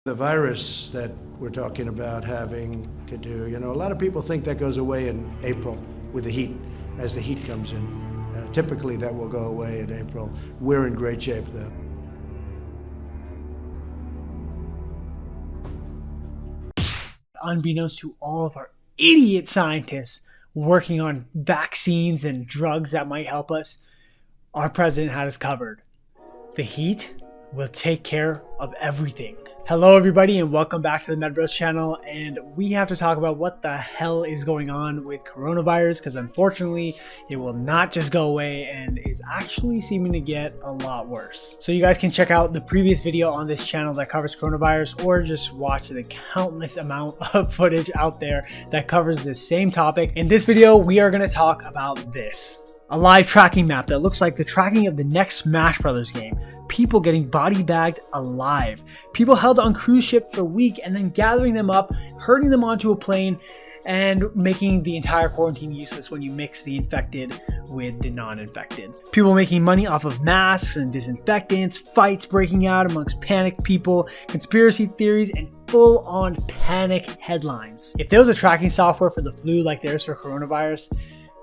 The virus that we're talking about having to do, a lot of people think that goes away in April with the heat, as the heat comes in. Typically that will go away in April. We're in great shape though. Unbeknownst to all of our idiot scientists working on vaccines and drugs that might help us, our president had us covered. The heat will take care of everything. Hello everybody and welcome back to the MedBros channel, and we have to talk about what the hell is going on with coronavirus, because unfortunately it will not just go away and is actually seeming to get a lot worse. So you guys can check out the previous video on this channel that covers coronavirus, or just watch the countless amount of footage out there that covers the same topic. In this video we are going to talk about this. A live tracking map that looks like the tracking of the next Smash Brothers game. People getting body bagged alive. People held on cruise ships for a week and then gathering them up, herding them onto a plane, and making the entire quarantine useless when you mix the infected with the non-infected. People making money off of masks and disinfectants, fights breaking out amongst panicked people, conspiracy theories, and full-on panic headlines. If there was a tracking software for the flu like there is for coronavirus,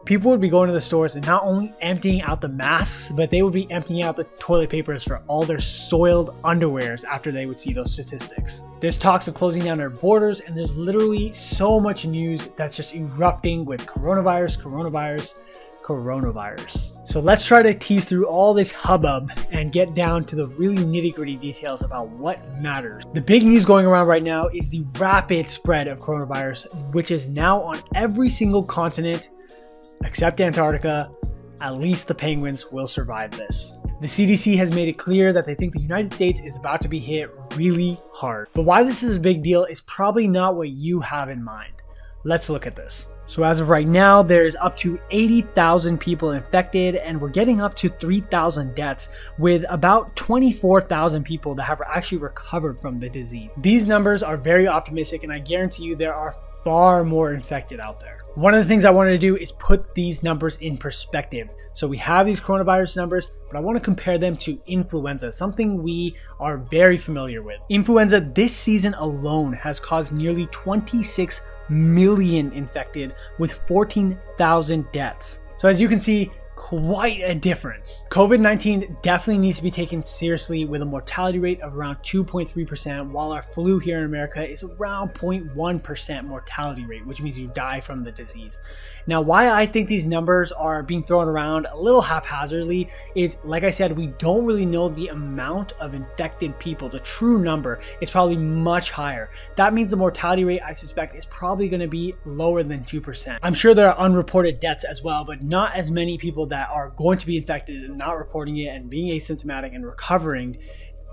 people would be going to the stores and not only emptying out the masks, but they would be emptying out the toilet papers for all their soiled underwears after they would see those statistics. There's talks of closing down our borders, and there's literally so much news that's just erupting with coronavirus. So let's try to tease through all this hubbub and get down to the really nitty-gritty details about what matters. The big news going around right now is the rapid spread of coronavirus, which is now on every single continent except Antarctica. At least the penguins will survive this. The CDC has made it clear that they think the United States is about to be hit really hard. But why this is a big deal is probably not what you have in mind. Let's look at this. So as of right now, there's up to 80,000 people infected, and we're getting up to 3,000 deaths, with about 24,000 people that have actually recovered from the disease. These numbers are very optimistic, and I guarantee you there are far more infected out there. One of the things I wanted to do is put these numbers in perspective. So we have these coronavirus numbers, but I want to compare them to influenza, something we are very familiar with. Influenza this season alone has caused nearly 26 million infected with 14,000 deaths. So as you can see, quite a difference. COVID-19 definitely needs to be taken seriously, with a mortality rate of around 2.3%, while our flu here in America is around 0.1% mortality rate, which means you die from the disease. Now, why I think these numbers are being thrown around a little haphazardly is, like I said, we don't really know the amount of infected people. The true number is probably much higher. That means the mortality rate, I suspect, is probably going to be lower than 2%. I'm sure there are unreported deaths as well, but not as many people that are going to be infected and not reporting it and being asymptomatic and recovering.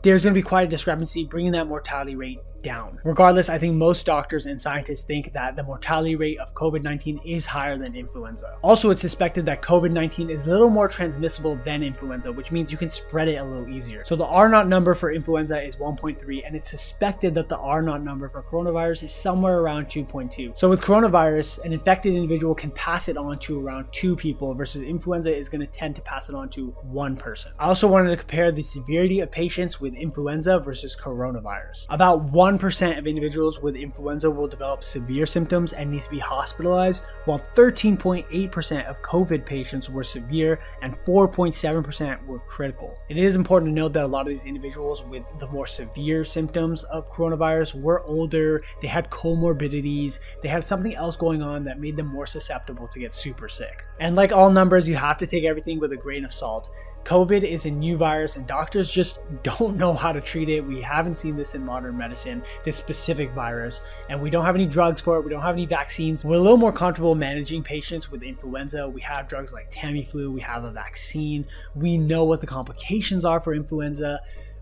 There's going to be quite a discrepancy, bringing that mortality rate down. Regardless, I think most doctors and scientists think that the mortality rate of COVID-19 is higher than influenza. Also, it's suspected that COVID-19 is a little more transmissible than influenza, which means you can spread it a little easier. So the R0 number for influenza is 1.3, and it's suspected that the R0 number for coronavirus is somewhere around 2.2. So with coronavirus, an infected individual can pass it on to around 2 people, versus influenza is going to tend to pass it on to 1 person. I also wanted to compare the severity of patients with influenza versus coronavirus. About 1% of individuals with influenza will develop severe symptoms and need to be hospitalized, while 13.8% of COVID patients were severe and 4.7% were critical. It is important to note that a lot of these individuals with the more severe symptoms of coronavirus were older, they had comorbidities, they had something else going on that made them more susceptible to get super sick. And like all numbers, you have to take everything with a grain of salt. COVID is a new virus and doctors just don't know how to treat it. We haven't seen this in modern medicine, this specific virus, and we don't have any drugs for it. We don't have any vaccines. We're a little more comfortable managing patients with influenza. We have drugs like Tamiflu. We have a vaccine. We know what the complications are for influenza.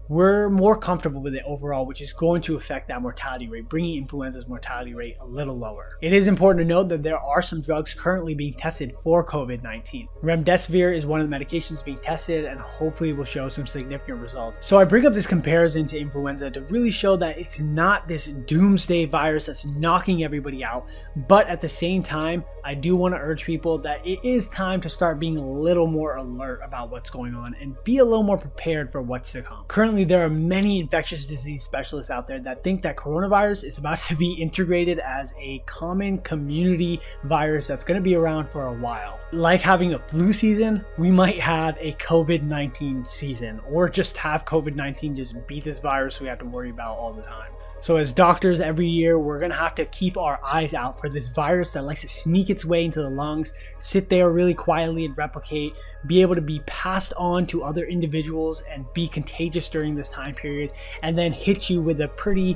We're more comfortable with it overall, which is going to affect that mortality rate, bringing influenza's mortality rate a little lower. It is important to note that there are some drugs currently being tested for COVID-19. Remdesivir is one of the medications being tested and hopefully will show some significant results. So I bring up this comparison to influenza to really show that it's not this doomsday virus that's knocking everybody out, but at the same time, I do want to urge people that it is time to start being a little more alert about what's going on and be a little more prepared for what's to come. Currently, there are many infectious disease specialists out there that think that coronavirus is about to be integrated as a common community virus that's going to be around for a while. Like having a flu season, we might have a COVID-19 season, or just have COVID-19 just beat this virus we have to worry about all the time. So as doctors every year, we're going to have to keep our eyes out for this virus that likes to sneak its way into the lungs, sit there really quietly and replicate, be able to be passed on to other individuals and be contagious during this time period, and then hit you with a pretty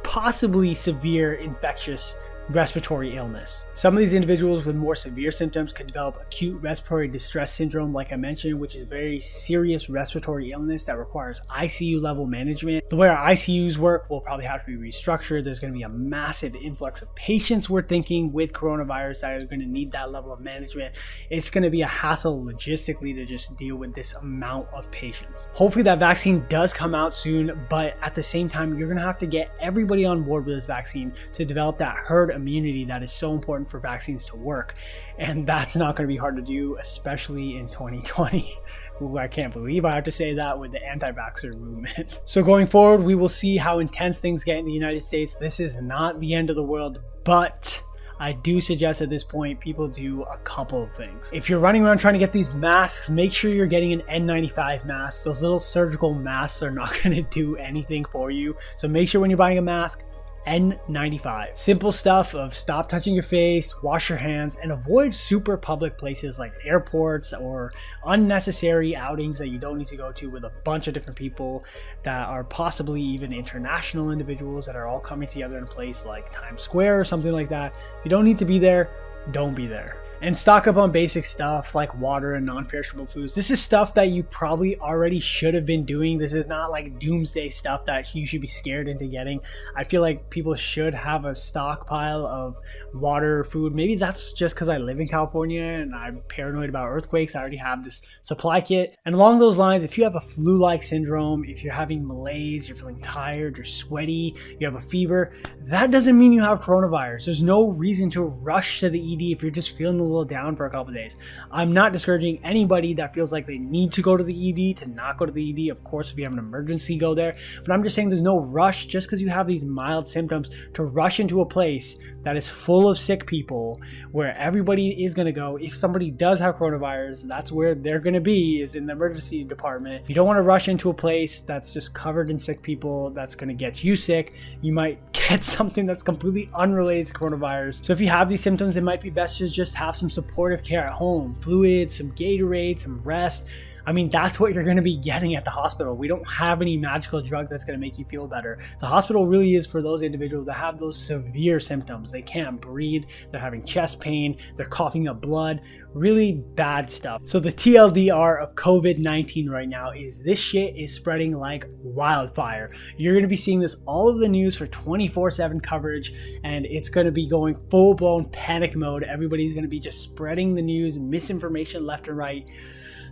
possibly severe infectious respiratory illness. Some of these individuals with more severe symptoms could develop acute respiratory distress syndrome, like I mentioned, which is very serious respiratory illness that requires ICU level management. The way our ICUs work will probably have to be restructured. There's going to be a massive influx of patients, we're thinking, with coronavirus that are going to need that level of management. It's going to be a hassle logistically to just deal with this amount of patients. Hopefully that vaccine does come out soon, but at the same time, you're going to have to get everybody on board with this vaccine to develop that herd immunity that is so important for vaccines to work. And that's not going to be hard to do, especially in 2020. Ooh, I can't believe I have to say that with the anti-vaxxer movement. So going forward, we will see how intense things get in the United States. This is not the end of the world, but I do suggest at this point people do a couple of things. If you're running around trying to get these masks, make sure you're getting an N95 mask. Those little surgical masks are not going to do anything for you. So make sure when you're buying a mask, N95. Simple stuff of stop touching your face, wash your hands, and avoid super public places like airports or unnecessary outings that you don't need to go to with a bunch of different people that are possibly even international individuals that are all coming together in a place like Times Square or something like that. If you don't need to be there, don't be there. And stock up on basic stuff like water and non-perishable foods. This is stuff that you probably already should have been doing. This is not like doomsday stuff that you should be scared into getting. I feel like people should have a stockpile of water, food. Maybe that's just because I live in California and I'm paranoid about earthquakes. I already have this supply kit. And along those lines, if you have a flu-like syndrome, if you're having malaise, you're feeling tired, you're sweaty, you have a fever, that doesn't mean you have coronavirus. There's no reason to rush to the ED if you're just feeling a little down for a couple days. I'm not discouraging anybody that feels like they need to go to the ED to not go to the ED. Of course, if you have an emergency, go there. But I'm just saying there's no rush just because you have these mild symptoms to rush into a place that is full of sick people where everybody is going to go. If somebody does have coronavirus, that's where they're going to be, is in the emergency department. You don't want to rush into a place that's just covered in sick people. That's going to get you sick. You might get something that's completely unrelated to coronavirus. So if you have these symptoms, it might be best to just have some supportive care at home, fluids, some Gatorade, some rest. I mean, that's what you're going to be getting at the hospital. We don't have any magical drug that's going to make you feel better. The hospital really is for those individuals that have those severe symptoms. They can't breathe, they're having chest pain, they're coughing up blood, really bad stuff. So the TLDR of COVID-19 right now is this shit is spreading like wildfire. You're going to be seeing this all over the news for 24/7 coverage, and it's going to be going full-blown panic mode. Everybody's going to be just spreading the news, misinformation left and right.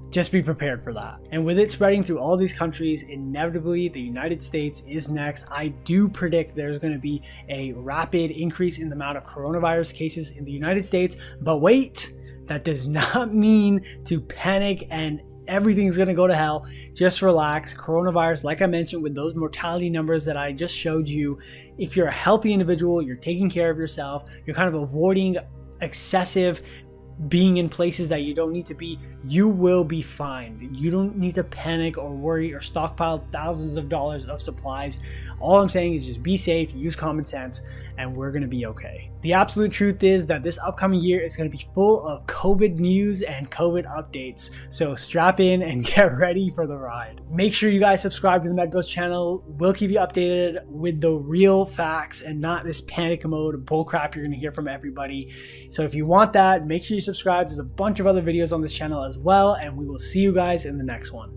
Just be prepared for that. And with it spreading through all these countries, inevitably the United States is next. I do predict there's going to be a rapid increase in the amount of coronavirus cases in the United States. But wait, that does not mean to panic and everything's going to go to hell. Just relax. Coronavirus, like I mentioned, with those mortality numbers that I just showed you, if you're a healthy individual, you're taking care of yourself, you're kind of avoiding excessive being in places that you don't need to be, you will be fine. You don't need to panic or worry or stockpile thousands of dollars of supplies. All I'm saying is just be safe, use common sense, and we're going to be okay. The absolute truth is that this upcoming year is going to be full of COVID news and COVID updates. So strap in and get ready for the ride. Make sure you guys subscribe to the MedBros channel. We'll keep you updated with the real facts and not this panic mode bullcrap you're going to hear from everybody. So if you want that, make sure you subscribe. There's a bunch of other videos on this channel as well, and we will see you guys in the next one.